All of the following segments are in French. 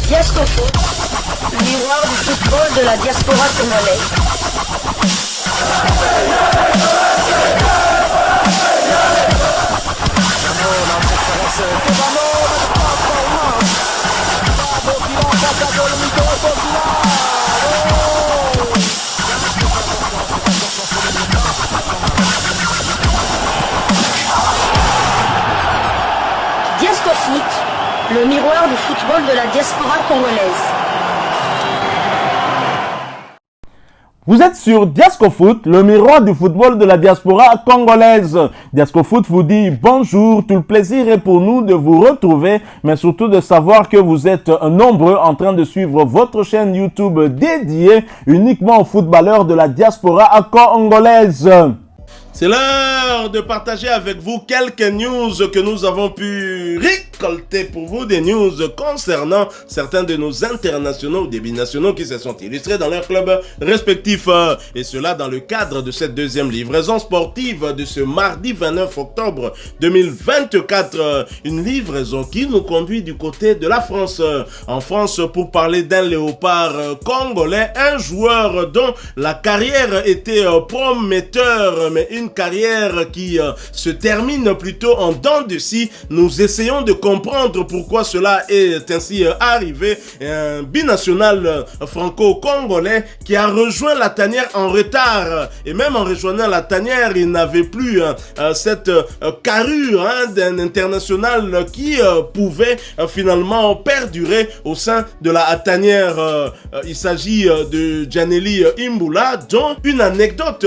Diasco Foot, le miroir du football de la diaspora congolaise. Diasco Foot, le miroir du football de la diaspora congolaise. Vous êtes sur Diasco Foot, le miroir du football de la diaspora congolaise. Diasco Foot vous dit bonjour, tout le plaisir est pour nous de vous retrouver, mais surtout de savoir que vous êtes nombreux en train de suivre votre chaîne YouTube dédiée uniquement aux footballeurs de la diaspora congolaise. C'est l'heure de partager avec vous quelques news que nous avons pu récolter pour vous, des news concernant certains de nos internationaux ou des binationaux qui se sont illustrés dans leurs clubs respectifs. Et cela dans le cadre de cette deuxième livraison sportive de ce mardi 29 octobre 2024. Une livraison qui nous conduit du côté de la France. En France, pour parler d'un léopard congolais, un joueur dont la carrière était prometteur, mais une carrière qui se termine plutôt en dents de scie. Nous essayons de comprendre pourquoi cela est ainsi arrivé. Un binational franco-congolais qui a rejoint la tanière en retard, et même en rejoignant la tanière, il n'avait plus cette carrure d'un international qui pouvait finalement perdurer au sein de la tanière. Il s'agit de Djaneli Imbula, dont une anecdote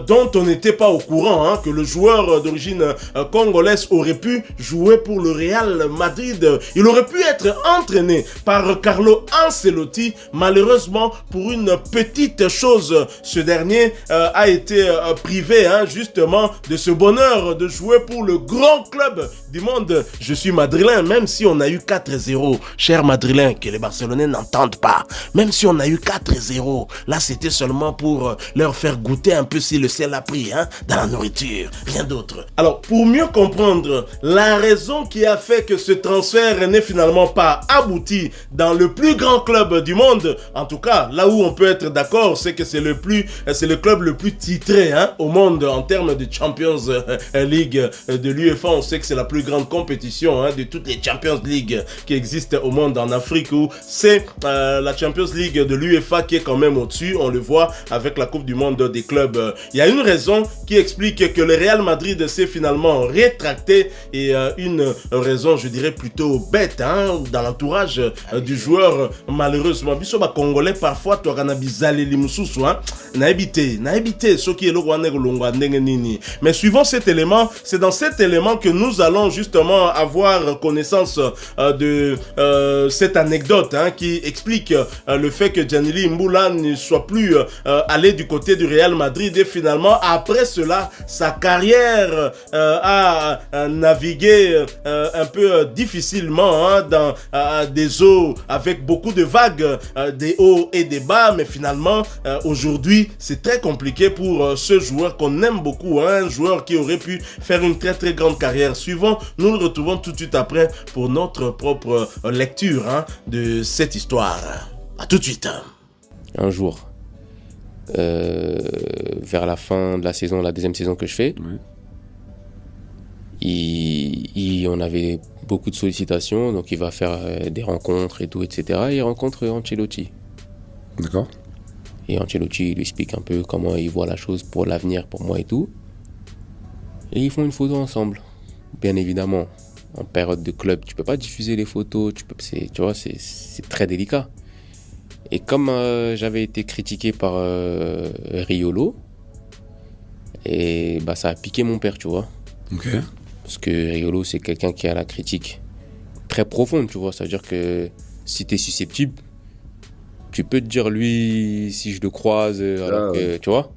dont on n'était pas au courant, que le joueur d'origine congolaise aurait pu jouer pour le Real Madrid. Il aurait pu être entraîné par Carlo Ancelotti. Malheureusement, pour une petite chose, ce dernier a été privé justement de ce bonheur de jouer pour le grand club du monde. Je suis madrilène, même si on a eu 4-0. Chers madrilènes, que les Barcelonais n'entendent pas. Même si on a eu 4-0, là c'était seulement pour leur faire goûter un peu si le ciel a pris, dans la nourriture, rien d'autre. Alors, pour mieux comprendre la raison qui a fait que ce transfert n'est finalement pas abouti dans le plus grand club du monde, en tout cas, là où on peut être d'accord, c'est que c'est le club le plus titré au monde en termes de Champions League de l'UEFA. On sait que c'est la plus grande compétition de toutes les Champions League qui existent au monde. En Afrique, où c'est la Champions League de l'UEFA qui est quand même au-dessus. On le voit avec la Coupe du Monde des clubs. Il y a une raison qui explique que le Real Madrid s'est finalement rétracté, et une raison, je dirais, plutôt bête dans l'entourage du joueur. Malheureusement, bisoba congolais parfois tu as bizalé limususu na évité ce qui est le mais suivant cet élément, c'est dans cet élément que nous allons justement avoir connaissance de cette anecdote qui explique le fait que Djaneli Imbula ne soit plus allé du côté du Real Madrid, et finalement après cela sa carrière a navigué un peu difficilement dans des eaux avec beaucoup de vagues, des hauts et des bas, mais finalement aujourd'hui c'est très compliqué pour ce joueur qu'on aime beaucoup, un joueur qui aurait pu faire une très très grande carrière. Suivant, nous le retrouvons tout de suite après pour notre propre lecture de cette histoire. À tout de suite. Un jour, vers la fin de la saison, la deuxième saison que je fais, on avait beaucoup de sollicitations, donc il va faire des rencontres et tout, etc. Et il rencontre Ancelotti. D'accord. Et Ancelotti lui explique un peu comment il voit la chose pour l'avenir, pour moi et tout. Et ils font une photo ensemble. Bien évidemment, en période de club, tu peux pas diffuser les photos, c'est très délicat. Et comme j'avais été critiqué par Riolo, et ça a piqué mon père, tu vois. Ok. Parce que Riolo, c'est quelqu'un qui a la critique très profonde, tu vois. Ça veut dire que si tu es susceptible, tu peux te dire, lui, si je le croise, tu vois.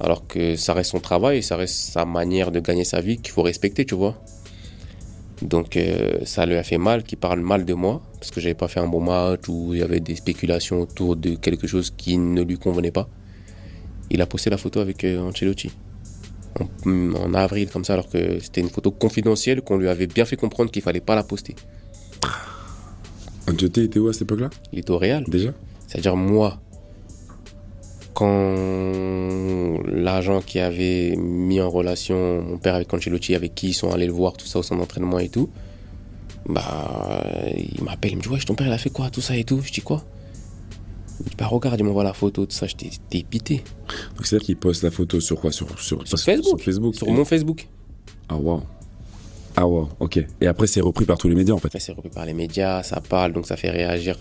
Alors que ça reste son travail, ça reste sa manière de gagner sa vie qu'il faut respecter, tu vois. Donc ça lui a fait mal, qu'il parle mal de moi, parce que j'avais pas fait un bon match, ou il y avait des spéculations autour de quelque chose qui ne lui convenait pas. Il a posté la photo avec Ancelotti. En avril, comme ça, alors que c'était une photo confidentielle qu'on lui avait bien fait comprendre qu'il fallait pas la poster. Antioté était où à cette époque-là? Il était au Real. Déjà? C'est-à-dire, moi, quand l'agent qui avait mis en relation mon père avec Ancelotti, avec qui ils sont allés le voir, tout ça au centre d'entraînement et tout, bah, il m'appelle, il me dit, ouais, ton père, il a fait quoi, tout ça et tout. Je dis, quoi? Il me dit, bah, regarde, il m'envoie la photo, tout ça. J'étais dépité. Donc c'est-à-dire qu'il poste la photo sur quoi? Sur Facebook. Facebook. Sur mon Facebook. Ah, wow. Ah, wow, ok. Et après, c'est repris par tous les médias, en fait. Après, c'est repris par les médias, ça parle, donc ça fait réagir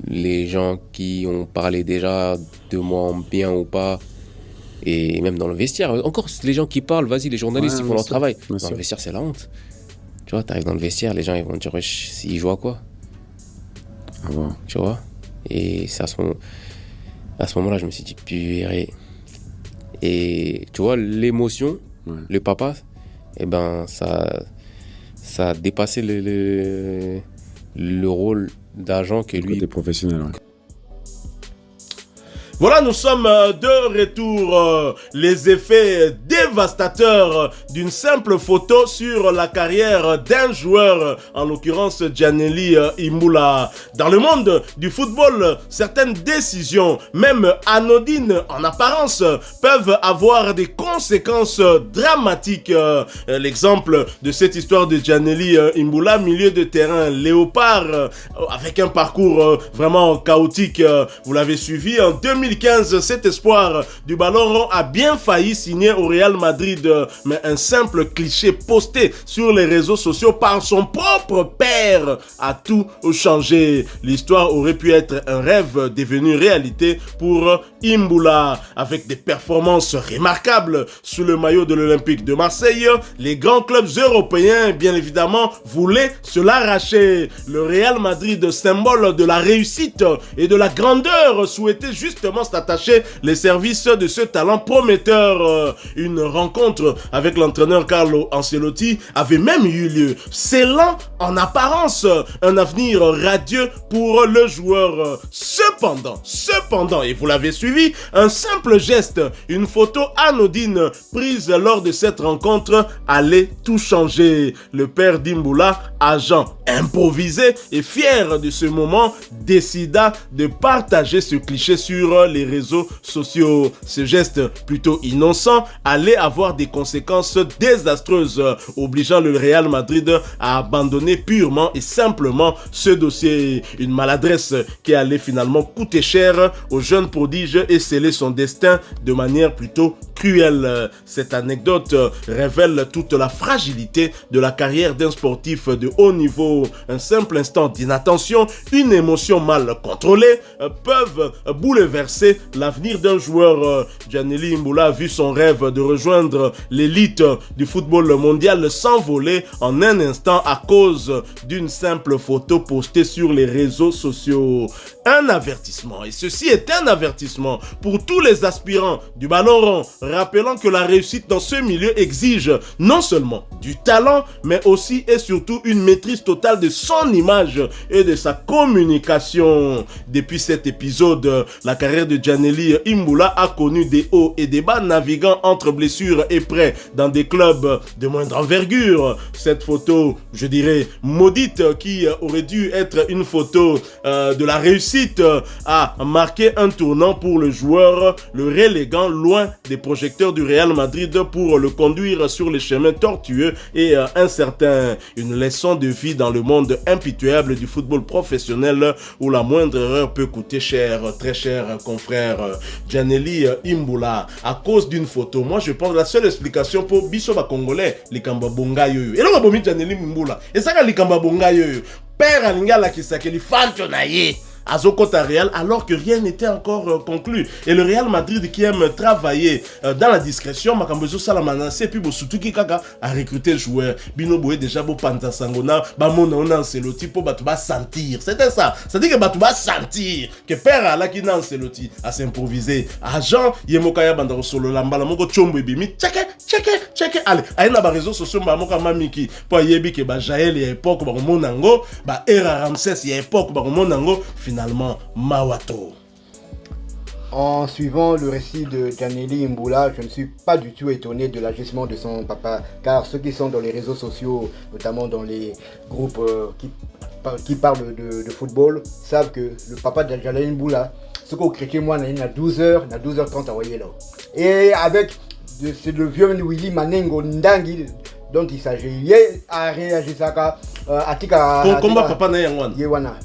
les gens qui ont parlé déjà de moi en bien ou pas. Et même dans le vestiaire. Encore, les gens qui parlent, vas-y, les journalistes, Ouais, ils font leur travail. bien Dans sûr. le vestiaire, c'est la honte. Tu vois, t'arrives dans le vestiaire, les gens, ils vont te dire, wesh, s'ils jouent à quoi? Ah, wow. Tu vois? Et c'est à ce moment-là, je me suis dit, purée. Et tu vois, l'émotion, Ouais. le papa, eh ben, ça a dépassé le rôle d'agent que lui. Côté professionnel, ouais. Voilà, nous sommes de retour. Les effets dévastateurs d'une simple photo sur la carrière d'un joueur, en l'occurrence Gianelli Imbula. Dans le monde du football, certaines décisions, même anodines en apparence, peuvent avoir des conséquences dramatiques. L'exemple de cette histoire de Gianelli Imbula, milieu de terrain léopard, avec un parcours vraiment chaotique. Vous l'avez suivi en 2015, cet espoir du ballon rond a bien failli signer au Real Madrid, mais un simple cliché posté sur les réseaux sociaux par son propre père a tout changé. L'histoire aurait pu être un rêve devenu réalité pour Imbula. Avec des performances remarquables sous le maillot de l'Olympique de Marseille, les grands clubs européens, bien évidemment, voulaient se l'arracher. Le Real Madrid, symbole de la réussite et de la grandeur, souhaitait justement s'attacher les services de ce talent prometteur. Une rencontre avec l'entraîneur Carlo Ancelotti avait même eu lieu, scellant en apparence un avenir radieux pour le joueur. Cependant, et vous l'avez suivi, un simple geste, une photo anodine prise lors de cette rencontre allait tout changer. Le père d'Imbula, agent improvisé et fier de ce moment, décida de partager ce cliché sur les réseaux sociaux. Ce geste plutôt innocent allait avoir des conséquences désastreuses, obligeant le Real Madrid à abandonner purement et simplement ce dossier. Une maladresse qui allait finalement coûter cher au jeune prodige et sceller son destin de manière plutôt cruelle. Cette anecdote révèle toute la fragilité de la carrière d'un sportif de haut niveau. Un simple instant d'inattention, une émotion mal contrôlée peuvent bouleverser l'avenir d'un joueur. Gianelli Imbula a vu son rêve de rejoindre l'élite du football mondial s'envoler en un instant à cause d'une simple photo postée sur les réseaux sociaux. Un avertissement, et ceci est un avertissement pour tous les aspirants du ballon rond, rappelant que la réussite dans ce milieu exige non seulement du talent, mais aussi et surtout une maîtrise totale de son image et de sa communication. Depuis cet épisode, la carrière de Gianelli Imbula a connu des hauts et des bas, naviguant entre blessures et prêts dans des clubs de moindre envergure. Cette photo, je dirais, maudite, qui aurait dû être une photo de la réussite, a marqué un tournant pour le joueur, le reléguant loin des projecteurs du Real Madrid pour le conduire sur les chemins tortueux et incertains. Une leçon de vie dans le monde impitoyable du football professionnel où la moindre erreur peut coûter cher, très cher, confrère. Gianelli Imbula, à cause d'une photo, moi je pense que la seule explication pour Bissoba Congolais, les Kambabonga yoyo. Et là, on a bomi Gianelli Imbula. Et ça, les Kambabonga yoyo. Père Alingala qui s'appelle Fantonaye. Azokota Real, alors que rien n'était encore conclu. Et le Real Madrid qui aime travailler dans la discrétion, Makambezo Salamanase, puis Bosutuki Kaka a recruté le joueur. Bino Boé déjà beau Panta Sangona, Bamona on Ancelotti pour Batouba sentir. C'était ça. Ça dit que Batouba sentir que père Ala qui n'a Ancelotti à s'improviser. Agent Yemokaya Bandaro Solo Lambala Moko Chombo Bimi. Check. Allez, aïna ba réseaux sociaux Mamoka Mamiki. Pour Yebi que ba Jaël y a époque ba Monango, ba Era Ramsès y a époque ba Monango. Finalement, Mawato. En suivant le récit de Gianelli Imbula, je ne suis pas du tout étonné de l'agissement de son papa, car ceux qui sont dans les réseaux sociaux, notamment dans les groupes qui qui parlent de football savent que le papa de Janelle Mboula, ce qu'on crée moi, il y a 12h, il y a 12h30 à voyer là. Et avec, c'est le vieux Willy Manengo Ndangi dont il s'agit. Il a réagi ça à Tika. Combat papa Nayanwan.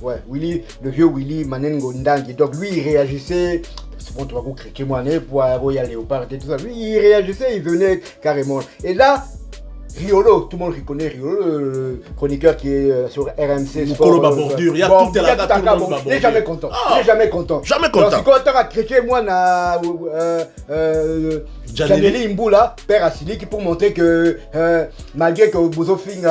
Ouais, Willy, le vieux Willy Manengo Ndangi. Donc lui, il réagissait. Bon, tu vas vous créer moi pour Royal Léopard et tout ça. Lui, il réagissait, il venait carrément. Et là, Riolo, tout le monde reconnaît Riolo, le chroniqueur qui est sur RMC Sport. Bordure, il y a tout là, tout le monde. Il n'est jamais content. Il n'est jamais content. Jamais content. Donc, quand on a créé moi, Janelle Mboula, père Assili, pour montrer que malgré que Bozofing,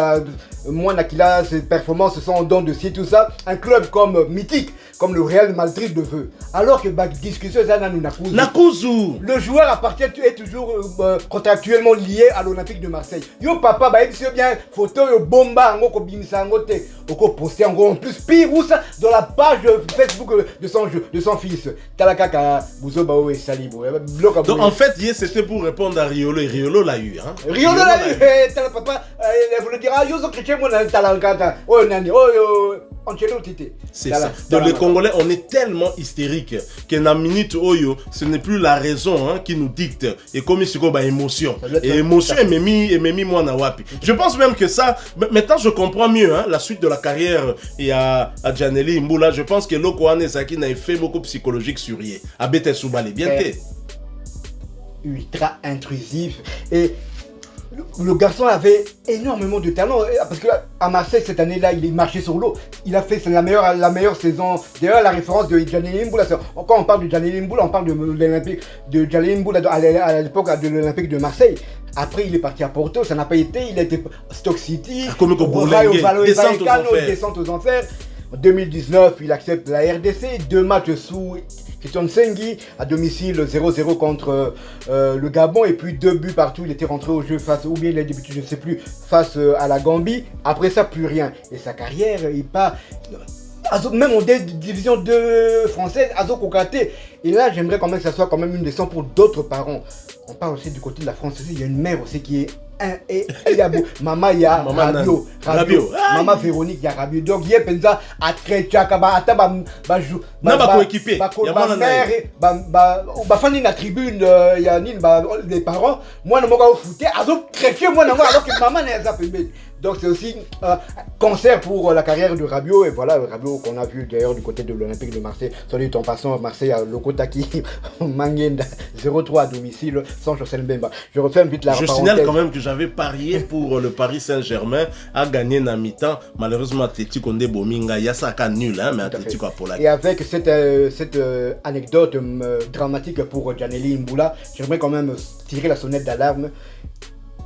moi, Nakila, ses performances sont en dents de ci, tout ça, un club comme mythique, comme le Real Madrid le veut. Alors que la discussion, ça n'a Nakuzu. Le joueur appartient est toujours contractuellement lié à l'Olympique de Marseille. Yo papa, bah il bien photo yo bomba ngo ko bimisa ngo te, oko poster en plus pire ou ça dans la page Facebook de son fils. Talakaka Bouzo Bao et Salibo. Donc en fait, c'était pour répondre à Riolo et Riolo l'a eu hein. Riolo l'a eu. Tala papa, vous le dira yo zo chrétien moi dans talakata. Oh nani, oh c'est ça. Donc les Congolais, on est tellement hystériques que na minute oyo, ce n'est plus la raison hein, qui nous dicte. Et comme il se trouve émotion. Et émotion et memi moi na wapi. Je pense même que ça, maintenant je comprends mieux hein, la suite de la carrière et à Janelle Mboula. Je pense que Loko Anesaki n'a fait beaucoup psychologique sur Yé. Abete Soubali, bien t'es. Ultra intrusif et le garçon avait énormément de talent parce qu'à Marseille cette année-là il est marché sur l'eau. Il a fait la meilleure saison. D'ailleurs la référence de Janelle Mboula, quand on parle de Janelle Mboula, on parle de l'Olympique de Janelle Mboula à l'époque de l'Olympique de Marseille. Après il est parti à Porto, ça n'a pas été, il a été Stoke City, descente aux enfers. En 2019, il accepte la RDC, 2 matchs sous Christian Sengi, à domicile 0-0 contre le Gabon, et puis 2 buts partout. Il était rentré au jeu face, ou bien il a débuté, je ne sais plus, face à la Gambie. Après ça, plus rien. Et sa carrière, il part, même en division 2 française, Azo Kokate. Et là, j'aimerais quand même que ça soit quand même une leçon pour d'autres parents. On parle aussi du côté de la France, il y a une mère aussi qui est il y a maman, il y a Rabio. Maman Véronique, il y a Rabio. Donc, il y a Penza à Tchaka, équipé. Mère, fan la tribune, il y a les parents. Moi, je me suis foutu, alors que maman n'est pas. Donc c'est aussi un concert pour la carrière de Rabiot. Et voilà, Rabiot qu'on a vu d'ailleurs du côté de l'Olympique de Marseille. Soit dit en passant, Marseille a le Kotaki, Mangenda, 0-3 à domicile, sans Josel Mbemba. Je referme vite la parenthèse. Je signale quand même que j'avais parié pour le Paris Saint-Germain à gagner na mi-temps. Malheureusement, Atletico Nde Bominga, il y a ça qu'à nul, hein, mais Atletico a pour la. Et avec cette anecdote dramatique pour Janelle Mboula, j'aimerais quand même tirer la sonnette d'alarme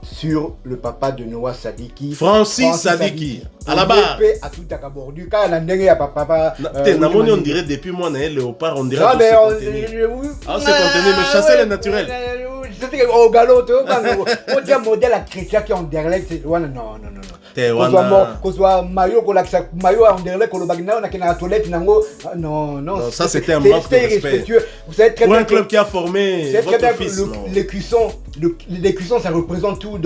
sur le papa de Noah Sadiki, Francis Sadiki, à la barre. À tout à bordu, car la ndenge ya papa. On dirait depuis moi, Léopard, on dirait. Ah, mais on s'est contenu, mais chasser les naturels. C'était au galop, on dit un modèle à chrétien qui est en derrière, c'est non. Qu'on soit maillot, maillot en derrière, qu'on le bagna, on a qu'à la toilette, non. Ça c'était un manque de respect. Vous savez très bien. Pour un club qui a formé votre fils, l'écusson, ça représente tout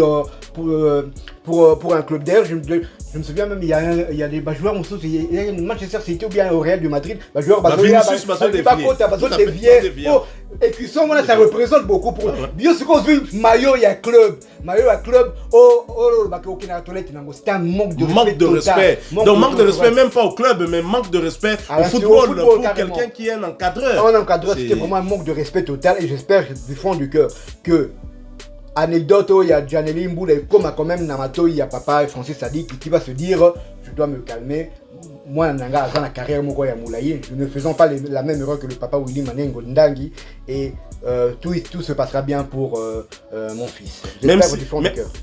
pour un club. D'ailleurs, je me souviens même, il y a des joueurs, il y a Manchester City ou bien au Real de Madrid, joueurs, Vinicius, écusson, ça représente beaucoup pour bien ce qu'on dit, maillot, il y a club, c'est un manque de respect. Donc manque de respect même pas au club, mais manque de respect au football pour quelqu'un qui est un encadreur. Un encadreur, c'était vraiment un manque de respect total et j'espère du fond du cœur que anecdote, il y a Janelle Mboula et comme quand même Namato, il y a papa Francis Sadiki qui va se dire je dois me calmer. Moi, dans la carrière, nous ne faisons pas la même erreur que le papa Willy Manengo Ndangi et tout se passera bien pour mon fils.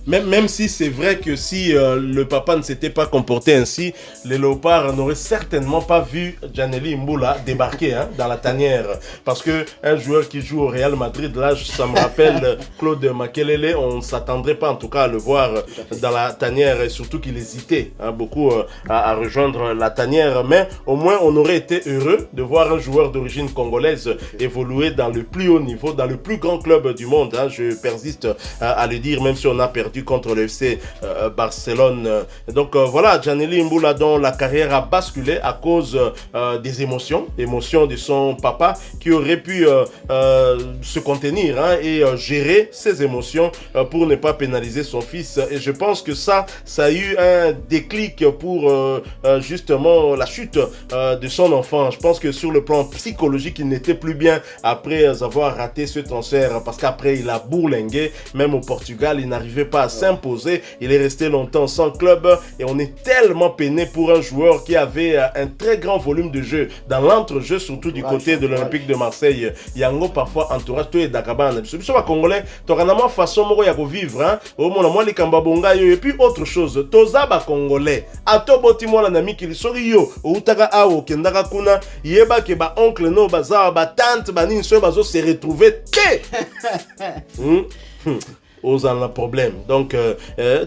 Même si c'est vrai que si le papa ne s'était pas comporté ainsi, les Léopards n'auraient certainement pas vu Janelle Mboula débarquer dans la tanière. Parce qu'un joueur qui joue au Real Madrid, là, ça me rappelle Claude Makelele, on ne s'attendrait pas en tout cas à le voir dans la tanière, et surtout qu'il hésitait beaucoup à rejoindre la tanière. Mais au moins, on aurait été heureux de voir un joueur d'origine congolaise évoluer dans le plus haut niveau niveau, dans le plus grand club du monde. Hein, je persiste à le dire, même si on a perdu contre le FC Barcelone. Donc voilà, Gianelli Mboula, dont la carrière a basculé à cause des émotions de son papa, qui aurait pu se contenir et gérer ses émotions pour ne pas pénaliser son fils. Et je pense que ça a eu un déclic pour justement la chute de son enfant. Je pense que sur le plan psychologique, il n'était plus bien après avoir raté ce transfert, parce qu'après il a bourlingué, même au Portugal, il n'arrivait pas à s'imposer, il est resté longtemps sans club et on est tellement peiné pour un joueur qui avait un très grand volume de jeu dans l'entrejeu, surtout du côté de l'Olympique de Marseille. Yango parfois entourage to et Dakabana. Je suis congolais, toranama façon moko ya vivre hein. Au mona moi les kambabonga yo et puis autre chose. Toza ba congolais. Ato boti mona na mikili sori yo outaka awo kendaka kuna yeba ke ba oncle no baza ba tante banini so bazo se retrouver te. Aux en a problème. Donc,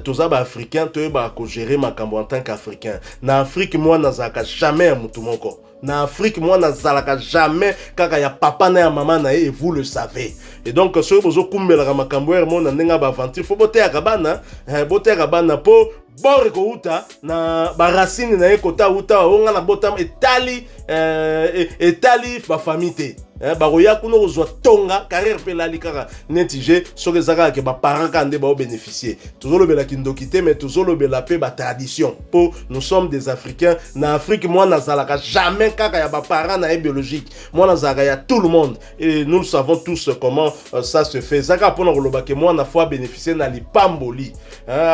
tous les Africains, tu vas gérer ma cambo en tant qu'Africain. Na Afrique, moi, nazaka jamais un moutoumoko. Na Afrique, moi, nazalaka jamais kaka ya papa na ya maman na et vous le savez. Et donc, ce que vous kumbela ma cambo moi na nenga ba aventure, faut boter akabana, boter akabana po bor ko uta na barasine na ekota uta onga na botam etali ba famille. Baroya kuno ozwa tonga carrière pelali kaka netije soke zaka ke ba parents kande ba bénéficier tozolo bela kindokité mais tozolo bela pe ba tradition po nous sommes des Africains na Afrique moi nazalaka jamais kaka ya ba parents na biologique moi nazaka ya tout le monde et nous savons tous comment ça se fait zaka pona koloba ke moi na fois bénéficier na lipamboli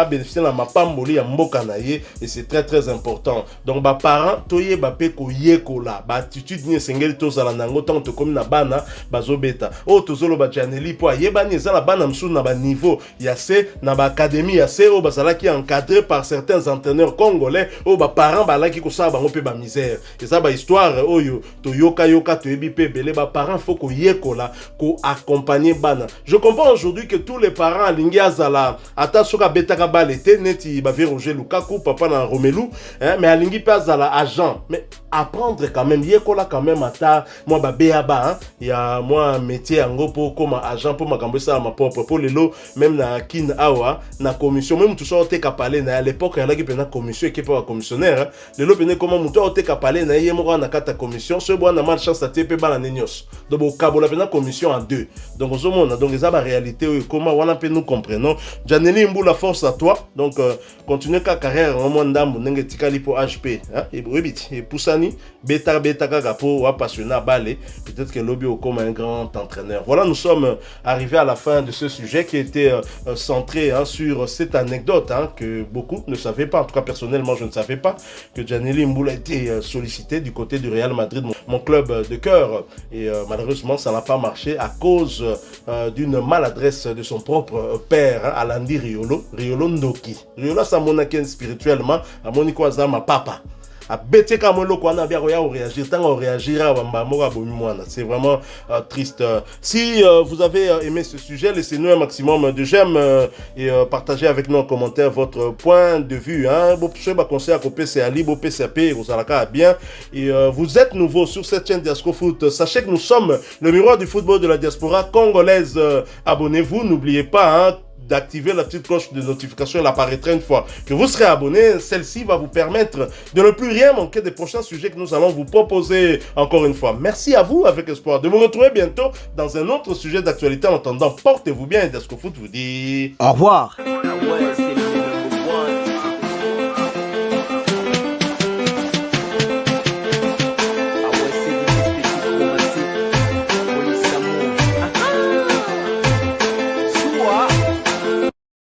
bénéficier na mapamboli ya mboka na ye et c'est très très important. Donc ba parents toye ba pe ko yekola ba attitude ni sengeli tozala nango tant que comme na bana bazobeta o tozolo ba Gianelli po yebani ezala bana msu na ba niveau ya se na ba académie ya se o bazala ki encadré par certains entraîneurs congolais o ba parents balaki ko sa bango pe ba misère eza ba histoire oyo to yoka to ebi pe belé ba parents faut ko yekola ko accompagner bana. Je comprends aujourd'hui que tous les parents alingi azala ata soka betaka balete neti ba Roger Lukaku papa na Romelu mais alingi pe azala agent mais apprendre quand même yekola quand même ata moi ba beaba il y a moi métier en pour comme agent pour ma ça ma propre pour les lots même na kin awa na commission même tout ça te kapale na à l'époque il y a qui pena commission qui pas commissionnaire les lots pena comment muto te kapale na yemo na kata commission ce bois na mal chance à TP bala nenios donc au cabo la pena commission en deux donc au monde donc ça la réalité comment on peut nous comprenons Gianelli Mboula force à toi donc continuer ta carrière en monde ndambo ndenge tikali pour HP et rebit et poussani beta kaka pour passionné balé peut-être que Lobby comme un grand entraîneur. Voilà, nous sommes arrivés à la fin de ce sujet qui était centré sur cette anecdote que beaucoup ne savaient pas. En tout cas, personnellement, je ne savais pas que Gianelli Mboula a été sollicité du côté du Real Madrid, mon club de cœur. Et malheureusement, ça n'a pas marché à cause d'une maladresse de son propre père, Alandi Riolo Ndoki. Riolo, ça m'a spirituellement, à mon ma papa. C'est vraiment triste. Si vous avez aimé ce sujet, laissez-nous un maximum de j'aime et partagez avec nous en commentaire votre point de vue. Et vous êtes nouveau sur cette chaîne Diasco Foot. Sachez que nous sommes le miroir du football de la diaspora congolaise. Abonnez-vous, n'oubliez pas d'activer la petite cloche de notification, elle apparaîtra une fois que vous serez abonné. Celle-ci va vous permettre de ne plus rien manquer des prochains sujets que nous allons vous proposer. Encore une fois, merci à vous avec espoir de vous retrouver bientôt dans un autre sujet d'actualité. En attendant, portez-vous bien et Diasco Foot vous dit au revoir.